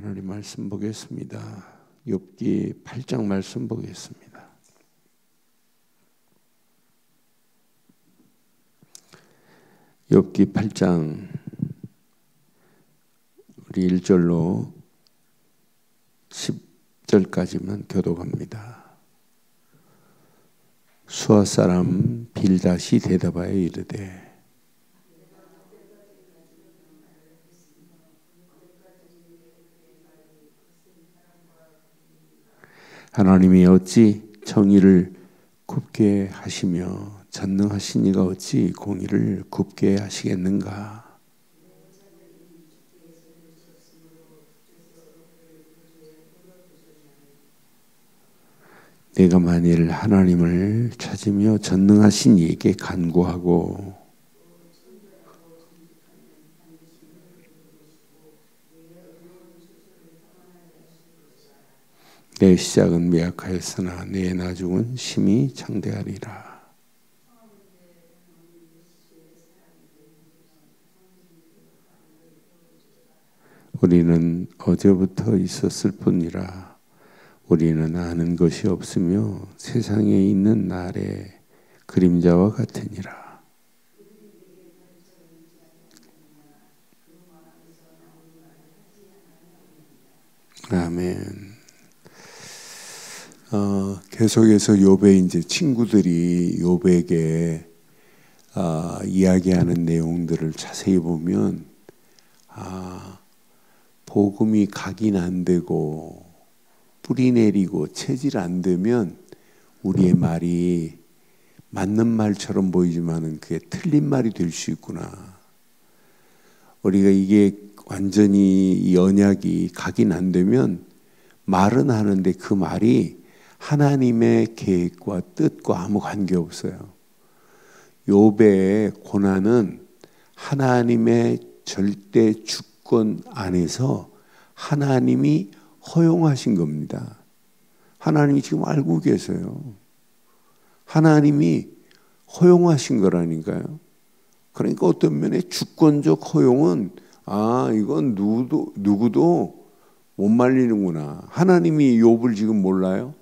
하나님 말씀 보겠습니다. 욥기 8장 말씀 보겠습니다. 욥기 8장 우리 1절로 10절까지만 교독합니다. 수아 사람 빌닷이 대답하여 이르되 하나님이 어찌 정의를 굽게 하시며 전능하신 이가 어찌 공의를 굽게 하시겠는가? 내가 만일 하나님을 찾으며 전능하신 이에게 간구하고 내 시작은 미약하였으나 내 나중은 심히 창대하리라. 우리는 어제부터 있었을 뿐이라 우리는 아는 것이 없으며 세상에 있는 날의 그림자와 같으니라. 아멘. 계속해서 욥의 이제 친구들이 욥에게 이야기하는 내용들을 자세히 보면 복음이 각인 안 되고 뿌리 내리고 체질 안 되면 우리의 말이 맞는 말처럼 보이지만은 그게 틀린 말이 될 수 있구나. 우리가 이게 완전히 이 언약이 각인 안 되면 말은 하는데 그 말이 하나님의 계획과 뜻과 아무 관계없어요. 욥의 고난은 하나님의 절대 주권 안에서 하나님이 허용하신 겁니다. 하나님이 지금 알고 계세요. 하나님이 허용하신 거라니까요. 그러니까 어떤 면에 주권적 허용은 이건 누구도 못 말리는구나. 하나님이 욥을 지금 몰라요?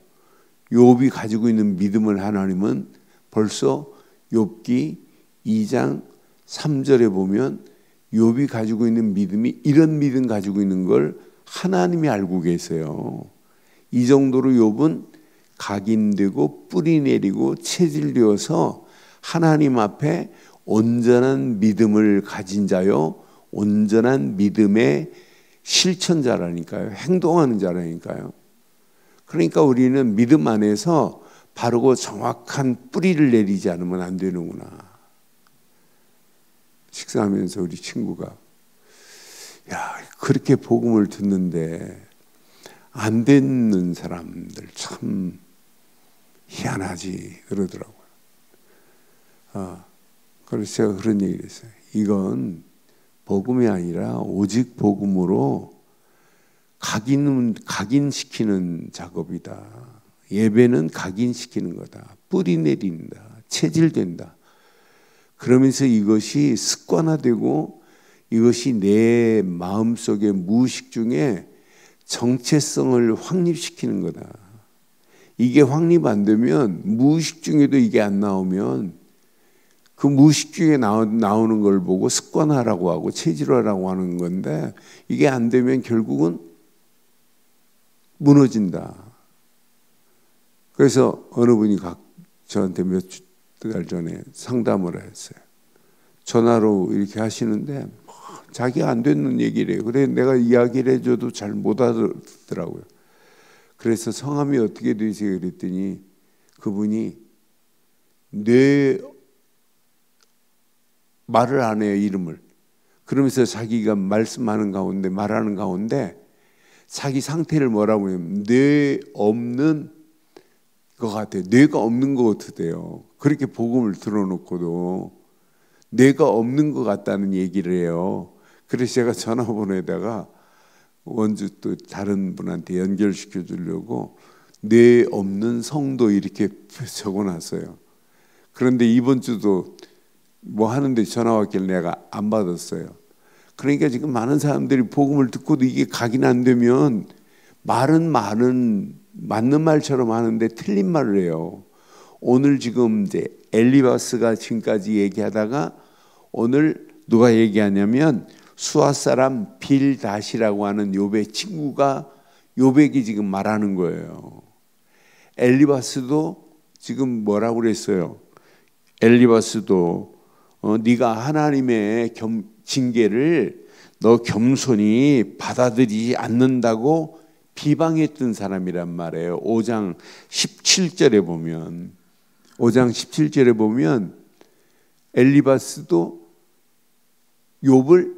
욥이 가지고 있는 믿음을 하나님은 벌써 욥기 2장 3절에 보면 욥이 가지고 있는 믿음이 이런 믿음 가지고 있는 걸 하나님이 알고 계세요. 이 정도로 욥은 각인되고 뿌리 내리고 체질되어서 하나님 앞에 온전한 믿음을 가진 자요, 온전한 믿음의 실천자라니까요. 행동하는 자라니까요. 그러니까 우리는 믿음 안에서 바르고 정확한 뿌리를 내리지 않으면 안 되는구나. 식사하면서 우리 친구가 그렇게 복음을 듣는데 안 듣는 사람들 참 희한하지 그러더라고요. 그래서 제가 그런 얘기를 했어요. 이건 복음이 아니라 오직 복음으로 각인시키는 작업이다. 예배는 각인시키는 거다. 뿌리 내린다. 체질된다. 그러면서 이것이 습관화되고 이것이 내 마음속의 무의식 중에 정체성을 확립시키는 거다. 이게 확립 안 되면 무의식 중에도 이게 안 나오면 그 무의식 중에 나오는 걸 보고 습관화라고 하고 체질화라고 하는 건데 이게 안 되면 결국은 무너진다. 그래서 어느 분이 저한테 몇 달 전에 상담을 했어요. 전화로 이렇게 하시는데 자기가 안 되는 얘기를 해요. 그래 내가 이야기를 해줘도 잘 못 알아듣더라고요. 그래서 성함이 어떻게 되세요? 그랬더니 그분이 말을 안 해요. 이름을. 그러면서 자기가 말하는 가운데 자기 상태를 뭐라고 하냐면 뇌 없는 것 같아요. 뇌가 없는 것 같대요. 그렇게 복음을 들어놓고도 뇌가 없는 것 같다는 얘기를 해요. 그래서 제가 전화번호에다가 원주 또 다른 분한테 연결시켜 주려고 뇌 없는 성도 이렇게 적어놨어요. 그런데 이번 주도 뭐 하는데 전화 왔길래 내가 안 받았어요. 그러니까 지금 많은 사람들이 복음을 듣고도 이게 각인 안 되면 말은 맞는 말처럼 하는데 틀린 말을 해요. 오늘 지금 이제 엘리바스가 지금까지 얘기하다가 오늘 누가 얘기하냐면 수아 사람 빌닷이라고 하는 욥의 친구가 욥에게 지금 말하는 거예요. 엘리바스도 지금 뭐라고 그랬어요? 엘리바스도 네가 하나님의 징계를 너 겸손히 받아들이지 않는다고 비방했던 사람이란 말이에요. 5장 17절에 보면 5장 17절에 보면 엘리바스도 욥을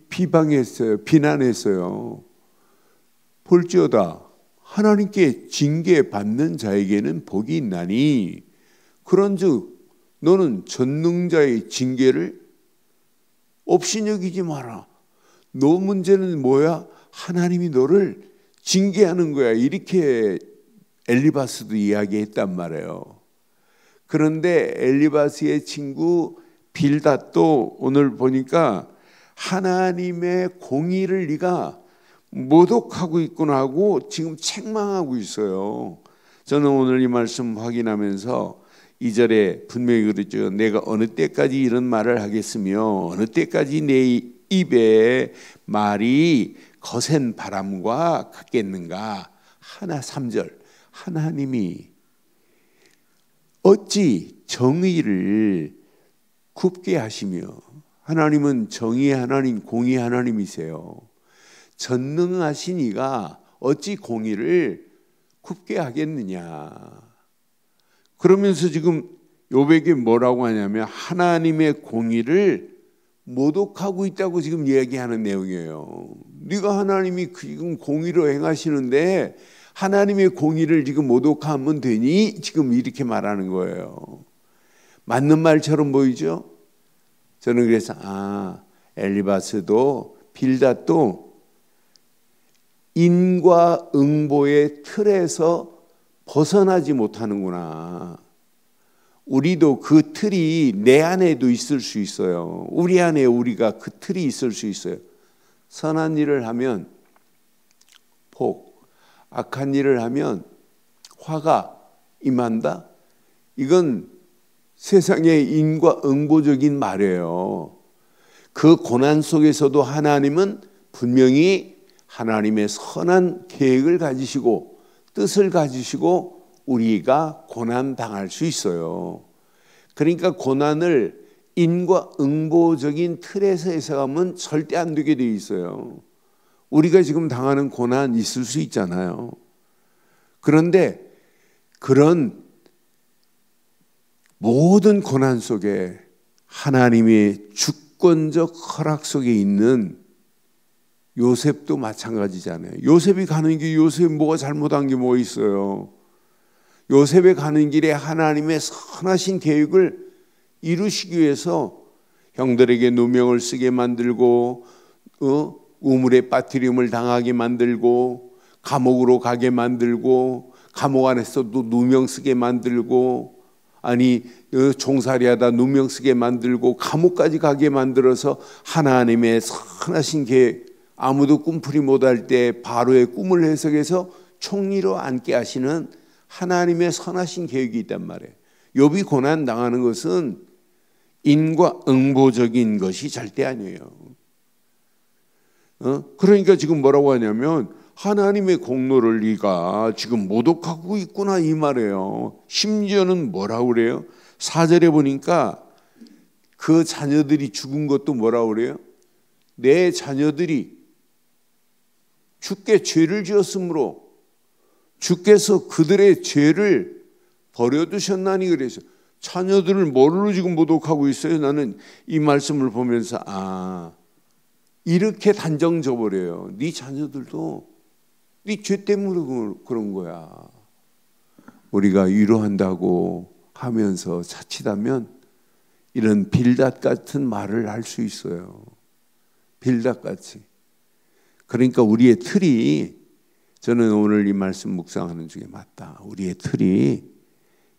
비방했어요. 비난했어요. 볼지어다 하나님께 징계받는 자에게는 복이 있나니 그런즉 너는 전능자의 징계를 없이 여기지 마라. 너 문제는 뭐야? 하나님이 너를 징계하는 거야. 이렇게 엘리바스도 이야기했단 말이에요. 그런데 엘리바스의 친구 빌닷도 오늘 보니까 하나님의 공의를 네가 모독하고 있구나 하고 지금 책망하고 있어요. 저는 오늘 이 말씀 확인하면서 2절에 분명히 그랬죠. 내가 어느 때까지 이런 말을 하겠으며 어느 때까지 내 입에 말이 거센 바람과 같겠는가. 3절 하나님이 어찌 정의를 굽게 하시며 하나님은 정의의 하나님 공의의 하나님이세요. 전능하신 이가 어찌 공의를 굽게 하겠느냐. 그러면서 지금 욥에게 뭐라고 하냐면 하나님의 공의를 모독하고 있다고 지금 얘기하는 내용이에요. 네가 하나님이 지금 공의로 행하시는데 하나님의 공의를 지금 모독하면 되니? 지금 이렇게 말하는 거예요. 맞는 말처럼 보이죠? 저는 그래서 엘리바스도 빌닷도 인과응보의 틀에서 벗어나지 못하는구나. 우리도 그 틀이 내 안에도 있을 수 있어요. 우리 안에 우리가 그 틀이 있을 수 있어요. 선한 일을 하면 복, 악한 일을 하면 화가 임한다. 이건 세상의 인과응보적인 말이에요. 그 고난 속에서도 하나님은 분명히 하나님의 선한 계획을 가지시고 뜻을 가지시고 우리가 고난 당할 수 있어요. 그러니까 고난을 인과응보적인 틀에서 해석하면 절대 안 되게 돼 있어요. 우리가 지금 당하는 고난 있을 수 있잖아요. 그런데 그런 모든 고난 속에 하나님의 주권적 허락 속에 있는 요셉도 마찬가지잖아요. 요셉이 가는 길 요셉이 뭐가 잘못한 게 뭐 있어요? 요셉의 가는 길에 하나님의 선하신 계획을 이루시기 위해서 형들에게 누명을 쓰게 만들고 우물에 빠뜨림을 당하게 만들고 감옥으로 가게 만들고 감옥 안에서도 누명 쓰게 만들고 종살이하다 누명 쓰게 만들고 감옥까지 가게 만들어서 하나님의 선하신 계획 아무도 꿈풀이 못할 때 바로의 꿈을 해석해서 총리로 앉게 하시는 하나님의 선하신 계획이 있단 말이에요. 욥이 고난 당하는 것은 인과응보적인 것이 절대 아니에요. 그러니까 지금 뭐라고 하냐면 하나님의 공로를 네가 지금 모독하고 있구나 이 말이에요. 심지어는 뭐라고 그래요? 4절에 보니까 그 자녀들이 죽은 것도 뭐라고 그래요? 내 자녀들이 주께 죄를 지었으므로 주께서 그들의 죄를 버려두셨나니 그래서 자녀들을 뭐로 지금 모독하고 있어요? 나는 이 말씀을 보면서 이렇게 단정 져버려요. 네 자녀들도 네 죄 때문에 그런 거야. 우리가 위로한다고 하면서 자칫하면 이런 빌닷 같은 말을 할 수 있어요. 빌닷 같이. 그러니까 우리의 틀이 저는 오늘 이 말씀 묵상하는 중에 맞다. 우리의 틀이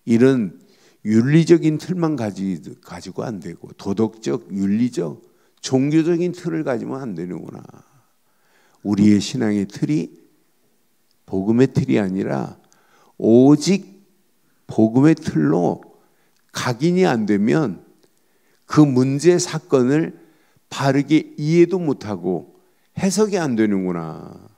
이런 윤리적인 틀만 가지고 안 되고 도덕적, 윤리적 종교적인 틀을 가지면 안 되는구나. 우리의 신앙의 틀이 복음의 틀이 아니라 오직 복음의 틀로 각인이 안 되면 그 문제 사건을 바르게 이해도 못하고 해석이 안 되는구나.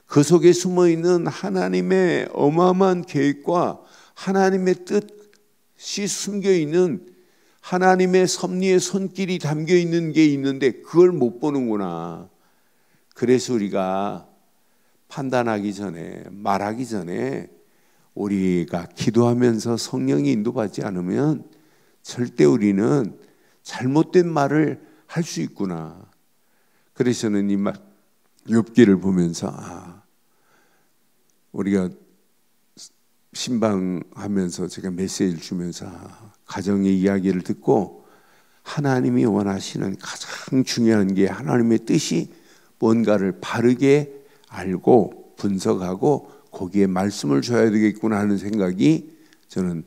그 속에 숨어있는 하나님의 어마어마한 계획과 하나님의 뜻이 숨겨있는 하나님의 섭리의 손길이 담겨있는 게 있는데 그걸 못 보는구나. 그래서 우리가 판단하기 전에, 말하기 전에 우리가 기도하면서 성령이 인도받지 않으면 절대 우리는 잘못된 말을 할 수 있구나. 그래서 저는 이 욥기를 보면서 우리가 신방하면서 제가 메시지를 주면서 가정의 이야기를 듣고 하나님이 원하시는 가장 중요한 게 하나님의 뜻이 뭔가를 바르게 알고 분석하고 거기에 말씀을 줘야 되겠구나 하는 생각이 저는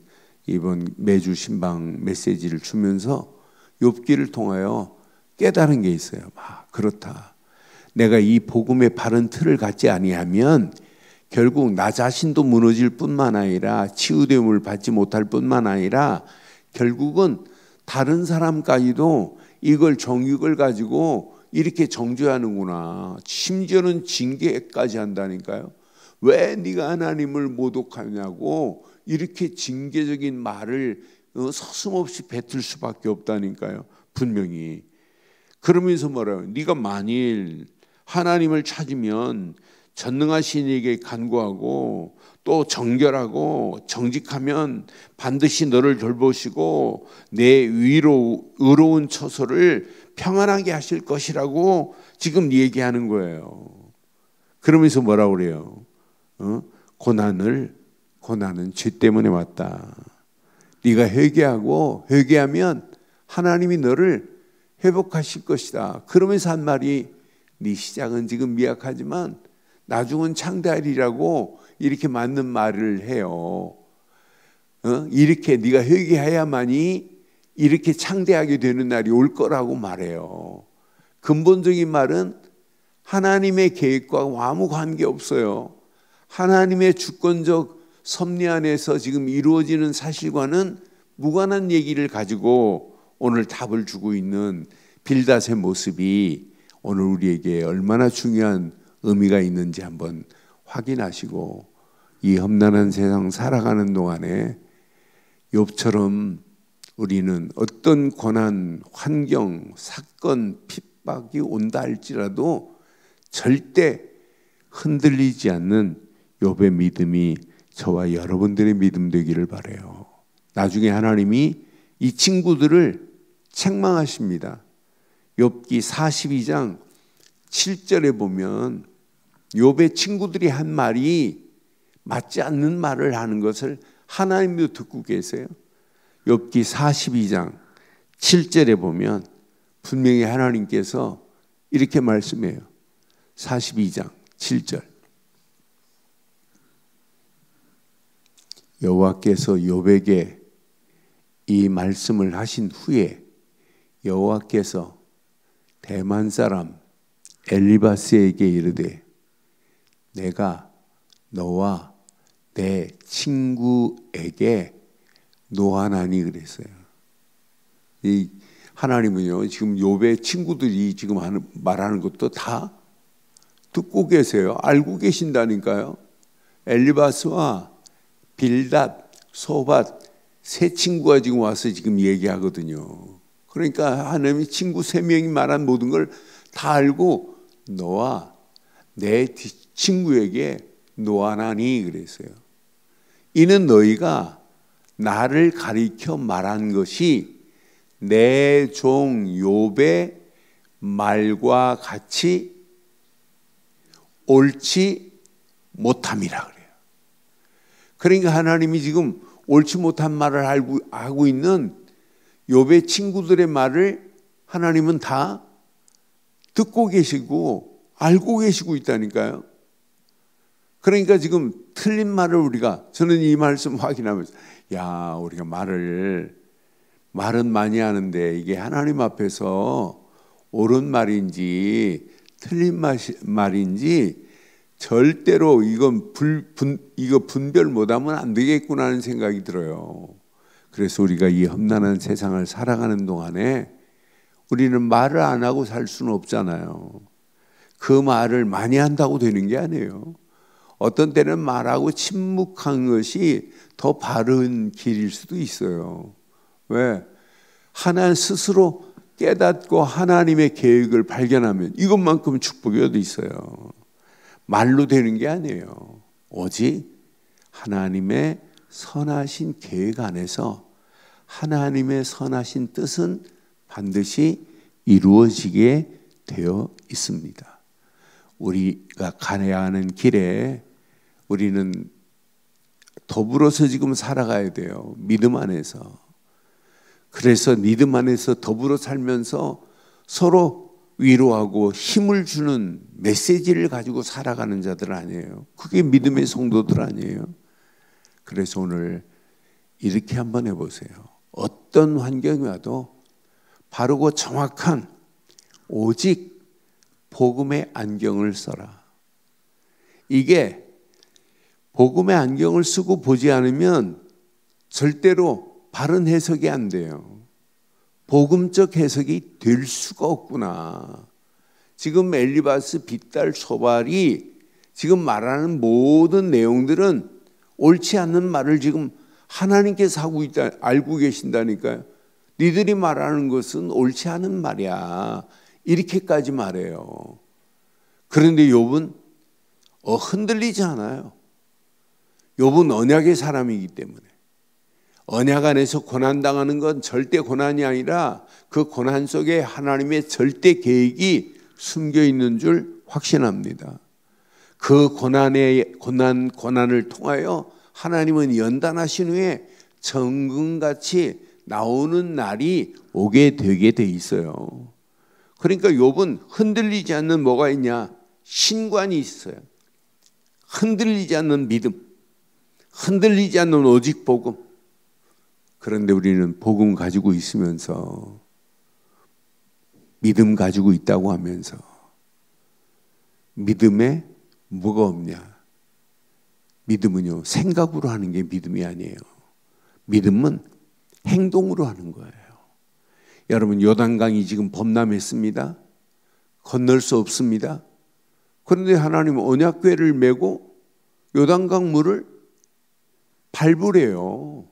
이번 매주 신방 메시지를 주면서 욥기를 통하여 깨달은 게 있어요. 그렇다. 내가 이 복음의 바른 틀을 갖지 아니하면 결국 나 자신도 무너질 뿐만 아니라 치유됨을 받지 못할 뿐만 아니라 결국은 다른 사람까지도 이걸 정육을 가지고 이렇게 정죄하는구나. 심지어는 징계까지 한다니까요. 왜 네가 하나님을 모독하냐고 이렇게 징계적인 말을 서슴없이 뱉을 수밖에 없다니까요. 분명히. 그러면서 뭐라요? 네가 만일 하나님을 찾으면 전능하신 이에게 간구하고 또 정결하고 정직하면 반드시 너를 돌보시고 내 위로 의로운 처소를 평안하게 하실 것이라고 지금 얘기하는 거예요. 그러면서 뭐라고 그래요? 고난은 죄 때문에 왔다. 네가 회개하면 하나님이 너를 회복하실 것이다. 그러면서 한 말이 네 시작은 지금 미약하지만 나중은 창대하리라고 이렇게 맞는 말을 해요. 이렇게 네가 회개해야만이 이렇게 창대하게 되는 날이 올 거라고 말해요. 근본적인 말은 하나님의 계획과 아무 관계없어요. 하나님의 주권적 섭리 안에서 지금 이루어지는 사실과는 무관한 얘기를 가지고 오늘 답을 주고 있는 빌닷의 모습이 오늘 우리에게 얼마나 중요한 의미가 있는지 한번 확인하시고 이 험난한 세상 살아가는 동안에 욥처럼 우리는 어떤 고난, 환경, 사건, 핍박이 온다 할지라도 절대 흔들리지 않는 욥의 믿음이 저와 여러분들의 믿음 되기를 바라요. 나중에 하나님이 이 친구들을 책망하십니다. 욥기 42장 7절에 보면 욥의 친구들이 한 말이 맞지 않는 말을 하는 것을 하나님도 듣고 계세요. 욥기 42장 7절에 보면 분명히 하나님께서 이렇게 말씀해요. 42장 7절. 여호와께서 욥에게 이 말씀을 하신 후에 여호와께서 대만 사람 엘리바스에게 이르되 내가 너와 내 친구에게 노하나니 그랬어요. 이 하나님은요 지금 욥의 친구들이 지금 말하는 것도 다 듣고 계세요. 알고 계신다니까요. 엘리바스와 빌닷, 소밧 세 친구가 지금 와서 지금 얘기하거든요. 그러니까 하나님이 친구 세 명이 말한 모든 걸 다 알고 너와 내 친구에게 노하나니 그랬어요. 이는 너희가 나를 가리켜 말한 것이 내 종 욥의 말과 같이 옳지 못함이라 그래요. 그러니까 하나님이 지금 옳지 못한 말을 하고 있는 욥의 친구들의 말을 하나님은 다 듣고 계시고 알고 계시고 있다니까요. 그러니까 지금 틀린 말을 저는 이 말씀 확인하면서 우리가 말은 많이 하는데 이게 하나님 앞에서 옳은 말인지 틀린 말인지 절대로 이거 분별 못하면 안 되겠구나 하는 생각이 들어요. 그래서 우리가 이 험난한 세상을 살아가는 동안에 우리는 말을 안 하고 살 수는 없잖아요. 그 말을 많이 한다고 되는 게 아니에요. 어떤 때는 말하고 침묵한 것이 더 바른 길일 수도 있어요. 왜? 하나님 스스로 깨닫고 하나님의 계획을 발견하면 이것만큼 축복이 어디 있어요. 말로 되는 게 아니에요. 오직 하나님의 선하신 계획 안에서 하나님의 선하신 뜻은 반드시 이루어지게 되어 있습니다. 우리가 가야 하는 길에 우리는 더불어서 지금 살아가야 돼요. 믿음 안에서. 그래서 믿음 안에서 더불어 살면서 서로 위로하고 힘을 주는 메시지를 가지고 살아가는 자들 아니에요. 그게 믿음의 성도들 아니에요. 그래서 오늘 이렇게 한번 해보세요. 어떤 환경이 와도 바르고 정확한 오직 복음의 안경을 써라. 이게 복음의 안경을 쓰고 보지 않으면 절대로 바른 해석이 안 돼요. 복음적 해석이 될 수가 없구나. 지금 엘리바스, 빗달, 소발이 지금 말하는 모든 내용들은 옳지 않는 말을 지금 하나님께서 알고 계신다니까요. 니들이 말하는 것은 옳지 않은 말이야. 이렇게까지 말해요. 그런데 욥은 흔들리지 않아요. 욥은 언약의 사람이기 때문에. 언약 안에서 고난당하는 건 절대 고난이 아니라 그 고난 속에 하나님의 절대 계획이 숨겨 있는 줄 확신합니다. 그 고난을 통하여 하나님은 연단하신 후에 정금같이 나오는 날이 오게 되게 돼 있어요. 그러니까 욥은 흔들리지 않는 뭐가 있냐? 신관이 있어요. 흔들리지 않는 믿음, 흔들리지 않는 오직 복음. 그런데 우리는 복음 가지고 있으면서 믿음 가지고 있다고 하면서 믿음에 뭐가 없냐? 믿음은요, 생각으로 하는 게 믿음이 아니에요. 믿음은 행동으로 하는 거예요. 여러분, 요단강이 지금 범람했습니다. 건널 수 없습니다. 그런데 하나님은 언약궤를 메고 요단강 물을 밟으래요.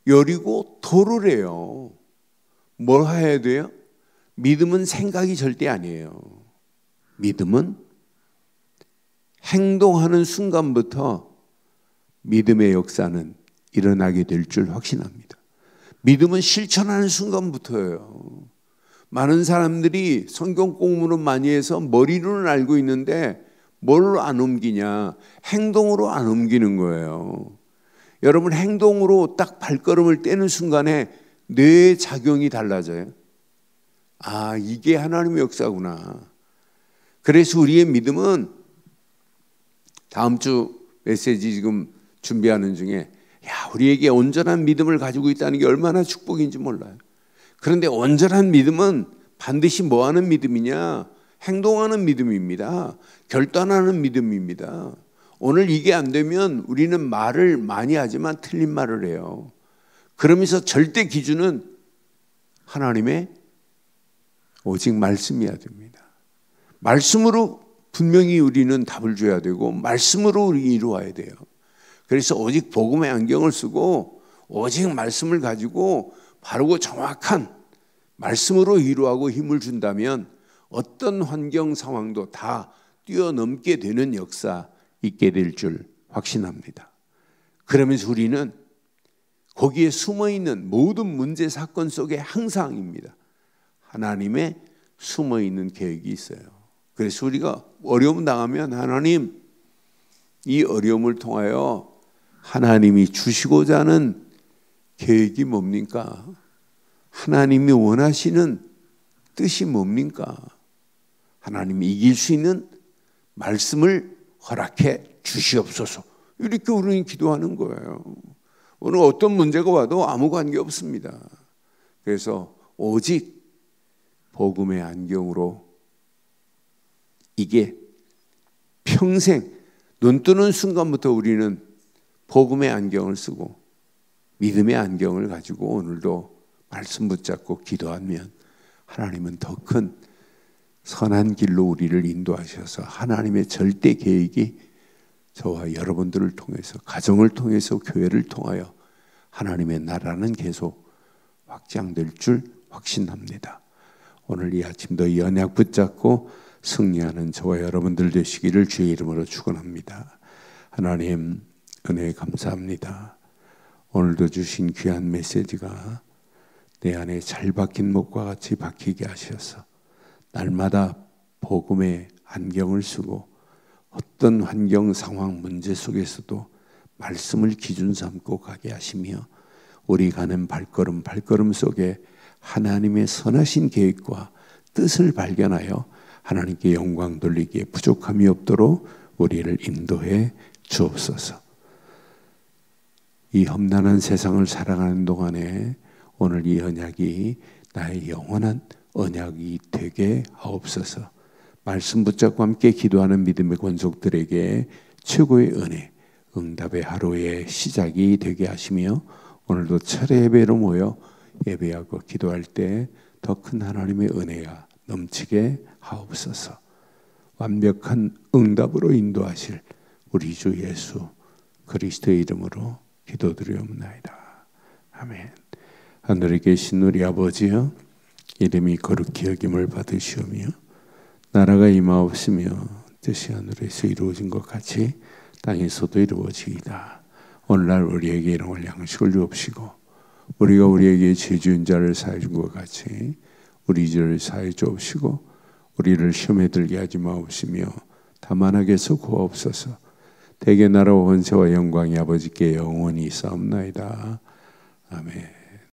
여리고 도르래요. 뭘 해야 돼요? 믿음은 생각이 절대 아니에요. 믿음은 행동하는 순간부터 믿음의 역사는 일어나게 될 줄 확신합니다. 믿음은 실천하는 순간부터예요. 많은 사람들이 성경 공부는 많이 해서 머리로는 알고 있는데 뭘로 안 옮기냐? 행동으로 안 옮기는 거예요. 여러분, 행동으로 딱 발걸음을 떼는 순간에 뇌의 작용이 달라져요. 아, 이게 하나님의 역사구나. 그래서 우리의 믿음은 다음 주 메시지 지금 준비하는 중에 우리에게 온전한 믿음을 가지고 있다는 게 얼마나 축복인지 몰라요. 그런데 온전한 믿음은 반드시 뭐 하는 믿음이냐? 행동하는 믿음입니다. 결단하는 믿음입니다. 오늘 이게 안 되면 우리는 말을 많이 하지만 틀린 말을 해요. 그러면서 절대 기준은 하나님의 오직 말씀이어야 됩니다. 말씀으로 분명히 우리는 답을 줘야 되고 말씀으로 우리 이루어야 돼요. 그래서 오직 복음의 안경을 쓰고 오직 말씀을 가지고 바르고 정확한 말씀으로 이루하고 힘을 준다면 어떤 환경 상황도 다 뛰어넘게 되는 역사 있게 될 줄 확신합니다. 그러면서 우리는 거기에 숨어있는 모든 문제 사건 속에 항상입니다. 하나님의 숨어있는 계획이 있어요. 그래서 우리가 어려움 당하면 하나님, 이 어려움을 통하여 하나님이 주시고자 하는 계획이 뭡니까? 하나님이 원하시는 뜻이 뭡니까? 하나님이 이길 수 있는 말씀을 허락해 주시옵소서. 이렇게 우리는 기도하는 거예요. 오늘 어떤 문제가 와도 아무 관계 없습니다. 그래서 오직 복음의 안경으로 이게 평생 눈 뜨는 순간부터 우리는 복음의 안경을 쓰고 믿음의 안경을 가지고 오늘도 말씀 붙잡고 기도하면 하나님은 더 큰 선한 길로 우리를 인도하셔서 하나님의 절대 계획이 저와 여러분들을 통해서, 가정을 통해서, 교회를 통하여 하나님의 나라는 계속 확장될 줄 확신합니다. 오늘 이 아침도 이 언약 붙잡고 승리하는 저와 여러분들 되시기를 주의 이름으로 축원합니다. 하나님 은혜 감사합니다. 오늘도 주신 귀한 메시지가 내 안에 잘 박힌 목과 같이 박히게 하셔서 날마다 복음의 안경을 쓰고 어떤 환경, 상황, 문제 속에서도 말씀을 기준 삼고 가게 하시며 우리 가는 발걸음 속에 하나님의 선하신 계획과 뜻을 발견하여 하나님께 영광 돌리기에 부족함이 없도록 우리를 인도해 주옵소서. 이 험난한 세상을 살아가는 동안에 오늘 이 언약이 나의 영원한 언약이 되게 하옵소서. 말씀 붙잡고 함께 기도하는 믿음의 권속들에게 최고의 은혜, 응답의 하루의 시작이 되게 하시며 오늘도 철회 예배로 모여 예배하고 기도할 때 더 큰 하나님의 은혜가 넘치게 하옵소서. 완벽한 응답으로 인도하실 우리 주 예수 그리스도의 이름으로 기도드리옵나이다. 아멘. 하늘에 계신 우리 아버지여, 이름이 거룩히 여김을 받으시오며 나라가 임하옵시며 뜻이 하늘에서 이루어진 것 같이 땅에서도 이루어지이다. 오늘날 우리에게 일용할 양식을 주옵시고 우리가 우리에게 죄 지은 자를 사해 준 것 같이 우리 죄를 사해 주옵시고 우리를 시험에 들게 하지 마옵시며 다만 악에서 구하옵소서. 대개 나라와 권세와 영광이 아버지께 영원히 있사옵나이다. 아멘.